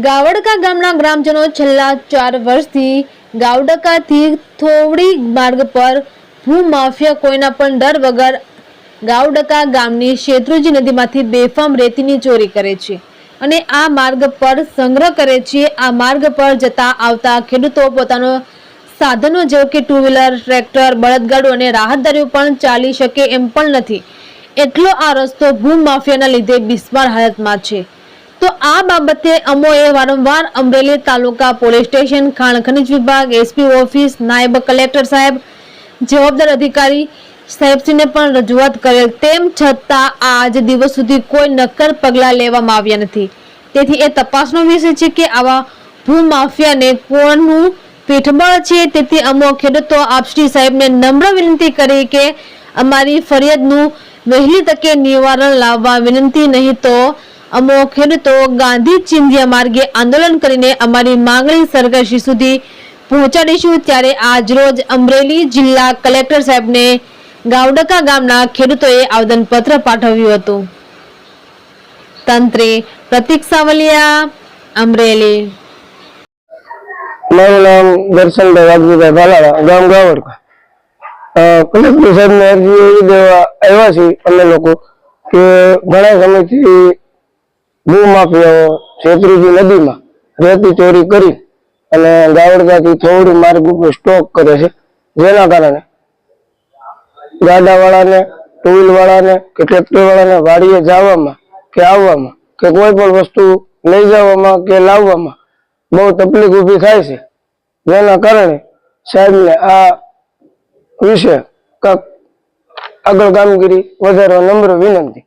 ગાવડકા ગામના ગ્રામજનો છેલ્લા 4 વર્ષથી ગાવડકાથી થોવડી માર્ગ પર ભૂમાફિયા કોઈના પણ ડર વગર ગાવડકા ગામની શેત્રુંજી નદીમાંથી બેફામ રેતીની ચોરી કરે છે અને આ માર્ગ પર સંગ્રહ કરે છે। આ માર્ગ પર જતા આવતા ખેડૂતો પોતાનો સાધનો જેવું કે 2 વ્હીલર, ટ્રેક્ટર, બળદગાડું અને રાહતદારીઓ પણ ચાલી શકે એમ પણ નથી, એટલો આ રસ્તો ભૂમાફિયાના લીધે બિસ્માર હાલતમાં છે। તો આ બાબતે અમોએ વારંવાર અમરેલી તાલુકા પોલીસ સ્ટેશન, ખાણ ખનીજ વિભાગ, એસપી ઓફિસ, નાયબ કલેક્ટર સાહેબ, જવાબદાર અધિકારી સાહેબશ્રીને પણ રજૂઆત કરેલ, તેમ છતાં આજ દિવસ સુધી કોઈ નક્કર પગલાં લેવામાં આવ્યા નથી। તેથી એ તપાસનો વિષય છે કે આવા ભૂમાફિયાને કોનું પીઠબળ છે। તેથી અમો ખેડૂતો આપશ્રી સાહેબને નમ્ર વિનંતી કરી કે અમારી ફરિયાદનું વહેલી તકે નિવારણ લાવવા વિનંતી, નહીં તો અમો ખેડૂતો ગાંધી ચિંધ્યા માર્ગે આંદોલન કરીને અમારી માંગણી સરકારશ્રી સુધી પહોંચાડીશું। ત્યારે આજ રોજ અમરેલી જિલ્લા કલેક્ટર સાહેબને ગાવડકા ગામના ખેડૂતોએ આવેદનપત્ર પાઠવ્યું હતું। તંત્રે પ્રતિક સાવલિયા, અમરેલી। મારું નામ દર્શનભાઈ વાઘજીભાઈ ભાલાળા, ગામ ગાવડકા। કલેક્ટર સાહેબને અરજી એવી દેવા આવ્યા છીએ અમે લોકો કે ઘણા સમયથી ભૂમાફિયાઓ શેત્રુંજી નદીમાં રેતી ચોરી કરી અને ગાવડકાથી થોવડી માર્ગ ઉપર સ્ટોક કરે છે, જેના કારણે ગાડાવાળાને, 2 વ્હીલ વાળાને કે ટ્રેક્ટર વાળાને વાડીએ જવામાં કે આવવામાં કે કોઈ પણ વસ્તુ લઈ જવામાં કે લાવવામાં બહુ તકલીફ ઊભી થાય છે। જેના કારણે સાહેબને આ વિશે આગળ કામગીરી વધારવા નમ્ર વિનંતી।